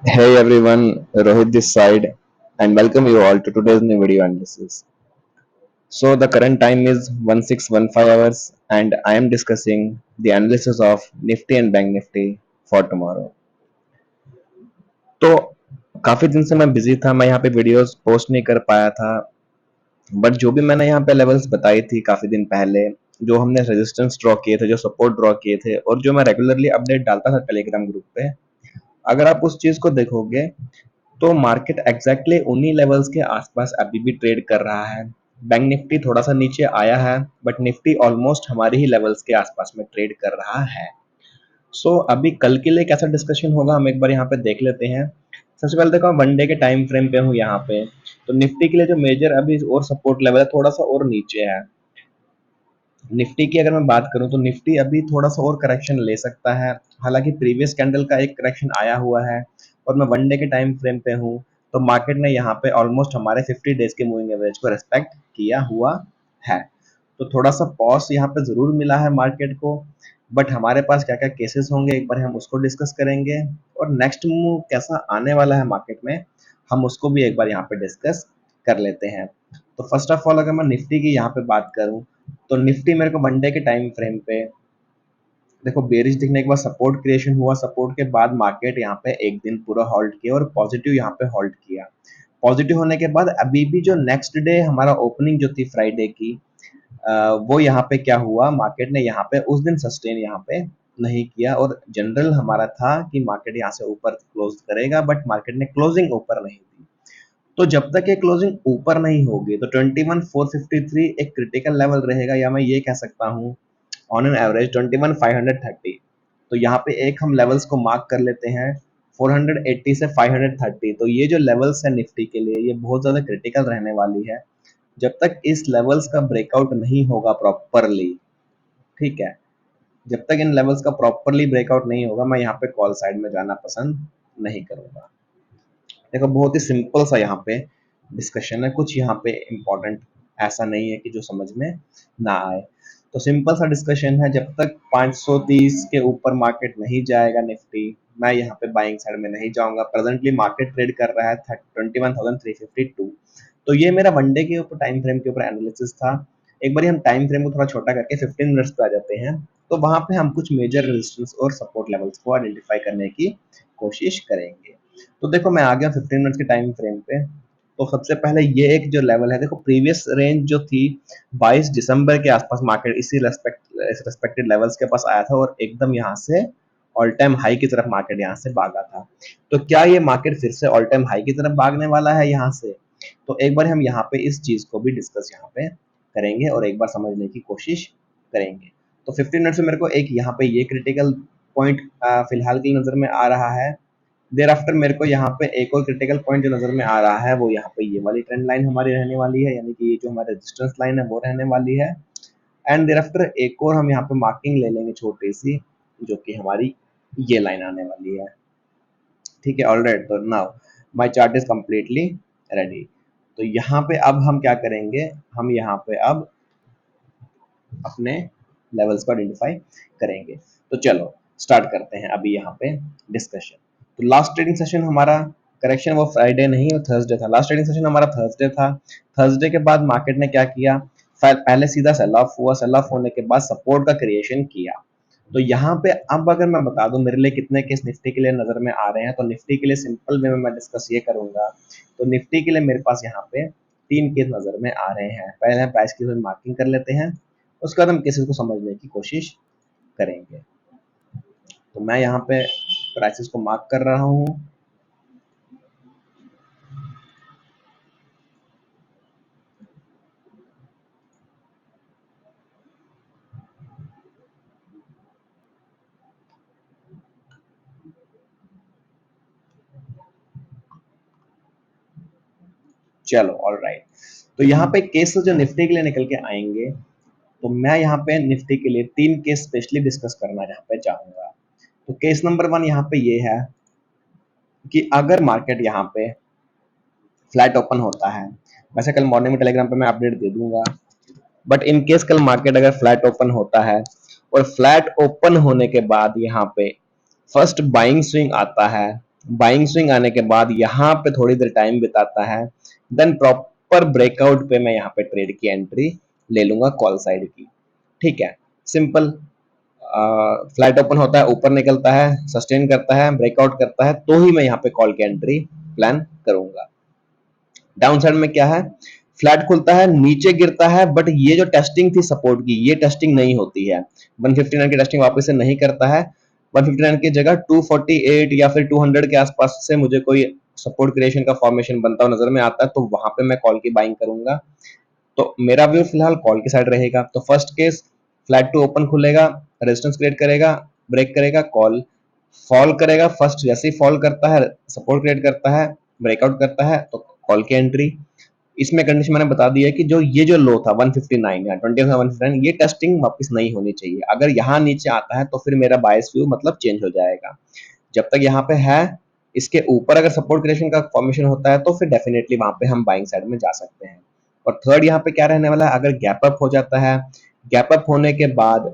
Hey everyone, Rohit this side, and welcome you all to today's new video analysis. So the current time is 1615 hours, and I am discussing the analysis of Nifty and Bank Nifty for tomorrow. तो काफी दिन से मैं busy था, मैं यहाँ पे videos post नहीं कर पाया था, बट जो भी मैंने यहाँ पे लेवल्स बताई थी काफी दिन पहले, जो हमने रेजिस्टेंस ड्रॉ किए थे, जो सपोर्ट ड्रॉ किए थे, और जो मैं रेगुलरली अपडेट डालता था टेलीग्राम ग्रुप पे, अगर आप उस चीज को देखोगे तो मार्केट एग्जैक्टली उन्हीं लेवल्स के आसपास अभी भी ट्रेड कर रहा है। बैंक निफ्टी थोड़ा सा नीचे आया है, बट निफ्टी ऑलमोस्ट हमारे ही लेवल्स के आसपास में ट्रेड कर रहा है। अभी कल के लिए कैसा डिस्कशन होगा हम एक बार यहाँ पे देख लेते हैं। सबसे पहले देखो, वन डे के टाइम फ्रेम पे हूँ यहाँ पे, तो निफ्टी के लिए जो मेजर अभी और सपोर्ट लेवल है थोड़ा सा और नीचे है। निफ्टी की अगर मैं बात करूं तो निफ्टी अभी थोड़ा सा और करेक्शन ले सकता है। हालांकि प्रीवियस कैंडल का एक करेक्शन आया हुआ है, और मैं वन डे के टाइम फ्रेम पे हूं, तो मार्केट ने यहाँ पे ऑलमोस्ट हमारे 50 डेज के मूविंग एवरेज को रेस्पेक्ट किया हुआ है। तो थोड़ा सा पॉज यहाँ पे जरूर मिला है मार्केट को, बट हमारे पास क्या क्या केसेस होंगे एक बार हम उसको डिस्कस करेंगे, और नेक्स्ट मूव कैसा आने वाला है मार्केट में हम उसको भी एक बार यहाँ पे डिस्कस कर लेते हैं। तो फर्स्ट ऑफ ऑल अगर मैं निफ्टी की यहाँ पे बात करूँ, तो निफ्टी मेरे को वन डे के टाइम फ्रेम पे देखो बेरिश दिखने के बाद सपोर्ट क्रिएशन हुआ, सपोर्ट के बाद मार्केट यहाँ पे एक दिन पूरा होल्ड किया और पॉजिटिव यहाँ पे होल्ड किया। पॉजिटिव होने के बाद अभी भी जो नेक्स्ट डे हमारा ओपनिंग जो थी फ्राइडे की, वो यहाँ पे क्या हुआ, मार्केट ने यहाँ पे उस दिन सस्टेन यहाँ पे नहीं किया, और जनरल हमारा था कि मार्केट यहाँ से ऊपर क्लोज करेगा, बट मार्केट ने क्लोजिंग ऊपर नहीं दी। तो जब तक ये क्लोजिंग ऊपर नहीं होगी तो 21,453 एक क्रिटिकल लेवल रहेगा, या मैं ये कह सकता हूँ ऑन एन एवरेज 21,530। तो यहाँ पे एक हम लेवल्स को मार्क कर लेते हैं, 480 से 530। तो ये जो लेवल्स है निफ्टी के लिए ये बहुत ज़्यादा क्रिटिकल रहने वाली है। जब तक इस लेवल्स का ब्रेकआउट नहीं होगा प्रॉपरली, ठीक है, जब तक इन लेवल्स का प्रॉपरली ब्रेकआउट नहीं होगा मैं यहाँ पे कॉल साइड में जाना पसंद नहीं करूँगा। देखो बहुत ही सिंपल सा यहाँ पे डिस्कशन है, कुछ यहाँ पे इम्पोर्टेंट ऐसा नहीं है कि जो समझ में ना आए। तो सिंपल सा डिस्कशन है, जब तक 530 के ऊपर मार्केट नहीं जाएगा निफ्टी, मैं यहाँ पे बाइंग साइड में नहीं जाऊंगा। प्रेजेंटली मार्केट ट्रेड कर रहा है 21,352। तो ये मेरा वनडे के ऊपर टाइम फ्रेम के ऊपर एनालिसिस था। एक बार हम टाइम फ्रेम को थोड़ा छोटा करके 15 मिनट्स पे आ जाते हैं, तो वहां पे हम कुछ मेजर रेजिस्टेंस और सपोर्ट लेवल्स को आइडेंटिफाई करने की कोशिश करेंगे। तो देखो मैं आ गया 15 मिनट्स के टाइम फ्रेम पे। तो सबसे पहले ये एक जो लेवल है, देखो प्रीवियस रेंज जो थी 22 दिसंबर के आसपास मार्केट इसी रेस्पेक्टेड लेवल्स के पास आया था, और एकदम यहाँ से ऑल टाइम हाई की तरफ मार्केट यहाँ से भागा था। तो क्या ये मार्केट फिर से ऑल टाइम हाई की तरफ भागने वाला है यहाँ से? तो एक बार हम यहाँ पे इस चीज को भी डिस्कस यहाँ पे करेंगे और एक बार समझने की कोशिश करेंगे। तो 15 मिनट से मेरे को एक यहाँ पे ये क्रिटिकल पॉइंट फिलहाल की नजर में आ रहा है। देर आफ्टर मेरे को यहाँ पे एक और क्रिटिकल पॉइंट जो नजर में आ रहा है, वो यहाँ पे ये वाली ट्रेंड लाइन हमारी रहने वाली है, यानी कि ये जो हमारा रेजिस्टेंस लाइन है वो रहने वाली है। एंड देर आफ्टर एक और हम यहाँ पे मार्किंग ले लेंगे छोटी सी, जो कि हमारी ये लाइन आने वाली है। ठीक है, ऑलराइट। तो now my chart is completely ready. तो यहाँ पे अब हम क्या करेंगे, हम यहाँ पे अब अपने लेवल्स को आइडेंटिफाई करेंगे। तो चलो स्टार्ट करते हैं अभी यहाँ पे डिस्कशन। तो लास्ट ट्रेडिंग सेशन हमारा, करेक्शन वो फ्राइडे नहीं वो थर्सडे था, लास्ट ट्रेडिंग सेशन हमारा थर्सडे था। थर्सडे के बाद मार्केट ने क्या किया, पहले सीधा सेल ऑफ हुआ, सेल ऑफ होने के बाद सपोर्ट का क्रिएशन किया। तो यहाँ पे अब अगर मैं बता दूं मेरे लिए कितने केस निफ्टी के लिए नजर में आ रहे हैं, तो निफ्टी के लिए सिंपल वे में मैं डिस्कस ये करूंगा। तो निफ्टी के लिए मेरे पास यहाँ पे 3 केस नजर में आ रहे हैं। पहले हम प्राइस की मार्किंग कर लेते हैं, उसके बाद हम केसेस को समझने की कोशिश करेंगे। तो मैं यहाँ पे प्राइसेस को मार्क कर रहा हूँ। चलो ऑलराइट। तो यहाँ पे केस जो निफ्टी के लिए निकल के आएंगे, तो मैं यहाँ पे निफ्टी के लिए 3 केस स्पेशली डिस्कस करना यहाँ पे चाहूंगा। तो केस नंबर 1 यहाँ पे ये है कि अगर मार्केट यहाँ पे फ्लैट ओपन होता है, वैसे कल मॉर्निंग में टेलीग्राम पे मैं अपडेट दे दूंगा, बट इन केस कल मार्केट अगर फ्लैट ओपन होता है और फ्लैट ओपन होने के बाद यहाँ पे फर्स्ट बाइंग स्विंग आता है, बाइंग स्विंग आने के बाद यहाँ पे थोड़ी देर टाइम बिताता है, देन प्रॉपर ब्रेकआउट पे मैं यहाँ पे ट्रेड की एंट्री ले लूंगा कॉल साइड की। ठीक है, सिंपल। फ्लैट ओपन होता है, ऊपर निकलता है, सस्टेन करता है, ब्रेकआउट करता है, तो ही मैं यहाँ पे कॉल की एंट्री प्लान करूंगा। डाउन साइड में क्या है, फ्लैट खुलता है, नीचे गिरता है, बट ये जो टेस्टिंग थी सपोर्ट की, ये टेस्टिंग नहीं होती है। 159 की टेस्टिंग वापस से नहीं करता है। 159 की जगह 248 या फिर 200 के आसपास से मुझे कोई सपोर्ट क्रिएशन का फॉर्मेशन बनता हुआ नजर में आता है, तो वहां पे मैं कॉल की बाइंग करूंगा। तो मेरा व्यू फिलहाल कॉल की साइड रहेगा। तो first case, flat to open खुलेगा, रेजिस्टेंस क्रिएट करेगा, ब्रेक करेगा, कॉल फॉल करेगा। फर्स्ट जैसे ही फॉल करता है, सपोर्ट क्रिएट करता है, ब्रेकआउट करता है, तो कॉल की एंट्री। इसमें कंडीशन मैंने बता दी है कि जो लो था 159 या 159, ये टेस्टिंग वापस नहीं होनी चाहिए। अगर यहाँ नीचे आता है तो फिर मेरा बायस व्यू मतलब चेंज हो जाएगा। जब तक यहाँ पे है, इसके ऊपर अगर सपोर्ट क्रिएशन का फॉर्मेशन होता है तो फिर डेफिनेटली वहां पे हम बाइंग साइड में जा सकते हैं। और थर्ड यहाँ पे क्या रहने वाला है, अगर गैप अप हो जाता है, गैप अप होने के बाद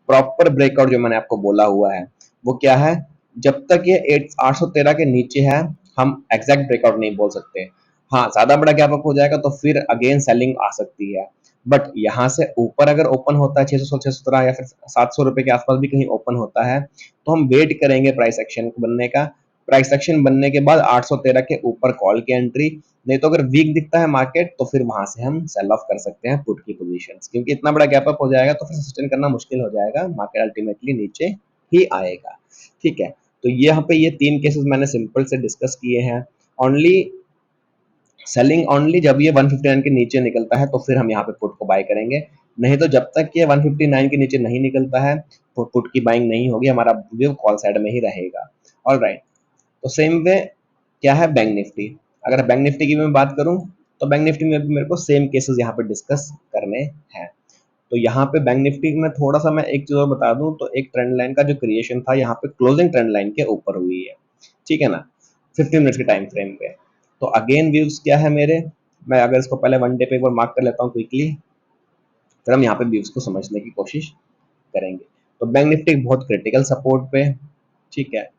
प्रॉपर ब्रेकआउट जो मैंने आपको बोला हुआ है, वो क्या है, जब तक ये 813 के नीचे है, हम एग्जैक्ट ब्रेकआउट नहीं बोल सकते। हाँ, ज्यादा बड़ा गैप अप हो जाएगा तो फिर अगेन सेलिंग आ सकती है। बट यहाँ से ऊपर अगर ओपन होता है 600 617 या फिर 700 रुपए के आसपास भी कहीं ओपन होता है, तो हम वेट करेंगे प्राइस एक्शन बनने का। प्राइस एक्शन बनने के बाद 813 के ऊपर कॉल की एंट्री। नहीं तो अगर वीक दिखता है मार्केट तो फिर वहां से हम सेल ऑफ कर सकते हैं पुट की पोजीशंस, क्योंकि इतना बड़ा गैप अप हो जाएगा तो फिर सस्टेन करना मुश्किल हो जाएगा, मार्केट अल्टीमेटली नीचे ही आएगा। ठीक है, तो यहाँ पे ये तीन केसेस मैंने सिंपल से डिस्कस किए हैं। ओनली सेलिंग ओनली जब ये 159 के नीचे निकलता है तो फिर हम यहाँ पे पुट को बाय करेंगे। नहीं तो जब तक ये 159 के नीचे नहीं निकलता है तो पुट की बाइंग नहीं होगी, हमारा व्यू कॉल साइड में ही रहेगा। All right. तो सेम वे क्या है बैंक निफ्टी। अगर बैंक निफ्टी की मैं बात करूं, तो बैंक निफ्टी में भी मेरे को सेम केसेस यहाँ पे डिस्कस करने हैं। तो यहाँ पे बैंक निफ्टी में थोड़ा सा मैं एक चीज और बता दूं, तो एक ट्रेंड लाइन का जो क्रिएशन था यहाँ पे क्लोजिंग ट्रेंड लाइन के ऊपर हुई है। ठीक है ना, 15 मिनट्स के टाइम फ्रेम पे। तो अगेन व्यूज क्या है मेरे, मैं अगर इसको पहले वन डे पे एक बार मार्क कर लेता हूँ क्विकली, फिर हम यहाँ पे व्यूज को समझने की कोशिश करेंगे। तो बैंक निफ्टी बहुत क्रिटिकल सपोर्ट पे। ठीक है,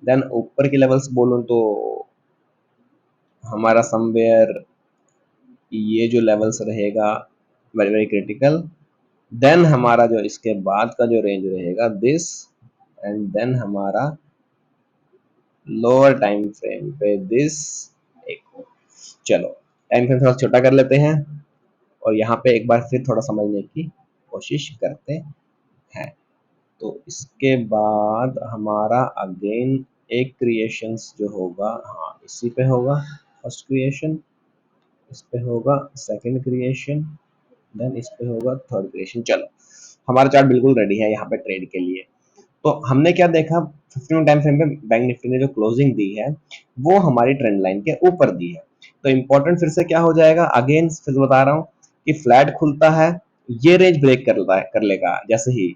देन ऊपर की लेवल्स बोलूं तो हमारा समवेयर ये जो लेवल्स रहेगा वेरी वेरी क्रिटिकल। देन हमारा जो इसके बाद का जो रेंज रहेगा दिस, एंड देन हमारा लोअर टाइम फ्रेम पे दिस। एक, चलो टाइम फ्रेम थोड़ा छोटा कर लेते हैं और यहाँ पे एक बार फिर थोड़ा समझने की कोशिश करते हैं। तो इसके बाद हमारा अगेन एक क्रिएशंस जो होगा, हाँ इसी पे होगा फर्स्ट क्रिएशन, इस पे होगा सेकंड क्रिएशन, देन इस पे होगा थर्ड क्रिएशन। चलो हमारा चार्ट बिल्कुल रेडी है यहाँ पे ट्रेड के लिए। तो हमने क्या देखा, 15 टाइम फ्रेम पे बैंक निफ्टी ने जो क्लोजिंग दी है वो हमारी ट्रेंड लाइन के ऊपर दी है। तो इंपॉर्टेंट फिर से क्या हो जाएगा, अगेन फिर बता रहा हूँ कि फ्लैट खुलता है, ये रेंज ब्रेक कर लेगा जैसे ही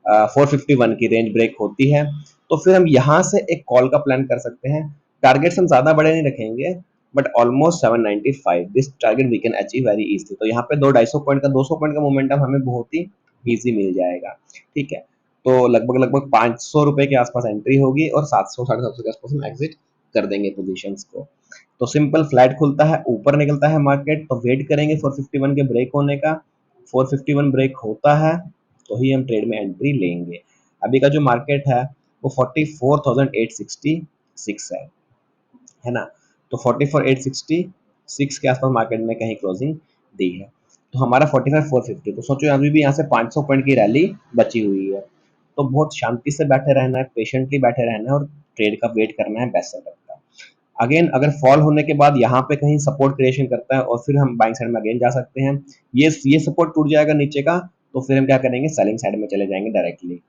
451 की रेंज ब्रेक होती है, तो फिर हम यहाँ से एक कॉल का प्लान कर सकते हैं। टारगेट्स हम ज्यादा बड़े नहीं रखेंगे, but almost 795 this target we can achieve very easily. तो यहाँ पे 250 पॉइंट का 200 पॉइंट का मोमेंटम हमें बहुत ही इजी मिल जाएगा। ठीक है, तो लगभग लगभग 500 रुपए के आसपास एंट्री होगी और 700 750 के आसपास हम एग्जिट कर देंगे पोजीशंस को। तो सिंपल, फ्लैट खुलता है, ऊपर निकलता है मार्केट, तो वेट करेंगे 451 के ब्रेक होने का। 451 ब्रेक होता है तो ही हम ट्रेड में एंट्री लेंगे। अभी का जो मार्केट है वो 44,866 है ना। तो 44,866 के आसपास मार्केट में कहीं क्लोजिंग दी है। तो हमारा 45,450, तो सोचो अभी भी यहाँ से 500 पॉइंट की रैली बची हुई है। तो बहुत शांति से बैठे रहना है, पेशेंटली बैठे रहना है और ट्रेड का वेट करना है बेस्ट सेटअप का। अगेन अगर फॉल होने के बाद यहाँ पे कहीं सपोर्ट क्रिएशन करता है और फिर हम बाइंग साइड में अगेन जा सकते हैं। ये सपोर्ट टूट जाएगा नीचे का, तो फिर हम क्या करेंगे, सेलिंग साइड में चले जाएंगे डायरेक्टली।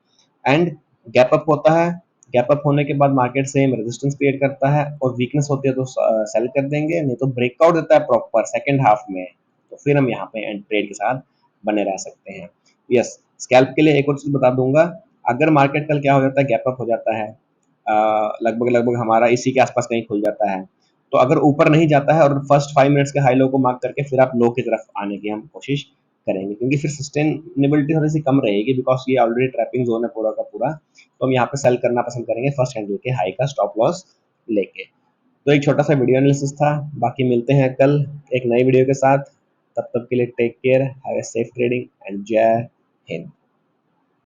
एंड गैप अप होता है, गैप अप होने के बाद मार्केट सेम रेजिस्टेंस क्रिएट करता है और वीकनेस होती है तो सेल कर देंगे, नहीं तो ब्रेकआउट देता है प्रॉपर सेकंड हाफ में, तो फिर हम यहाँ पे ट्रेड के साथ बने रह सकते हैं। यस, स्कैल्प के लिए एक और चीज बता दूंगा, अगर मार्केट कल क्या हो जाता है, गैप अप हो जाता है, लगभग लगभग हमारा इसी के आसपास कहीं खुल जाता है, तो अगर ऊपर नहीं जाता है और फर्स्ट 5 मिनट्स के हाई लो को मार्क करके फिर आप लो की तरफ आने की हम कोशिश करेंगे, क्योंकि फिर सस्टेनेबिलिटी थोड़ी सी कम रहेगी, बिकॉज ये ऑलरेडी ट्रैपिंग जोन है पूरा का पूरा। तो हम यहाँ पे सेल करना पसंद करेंगे फर्स्ट हैंड लेके, हाई का स्टॉप लॉस लेके। तो एक छोटा सा वीडियो एनालिसिस था, बाकी मिलते हैं कल एक नई वीडियो के साथ। तब तक के लिए take care, have a safe trading and जय हिंद।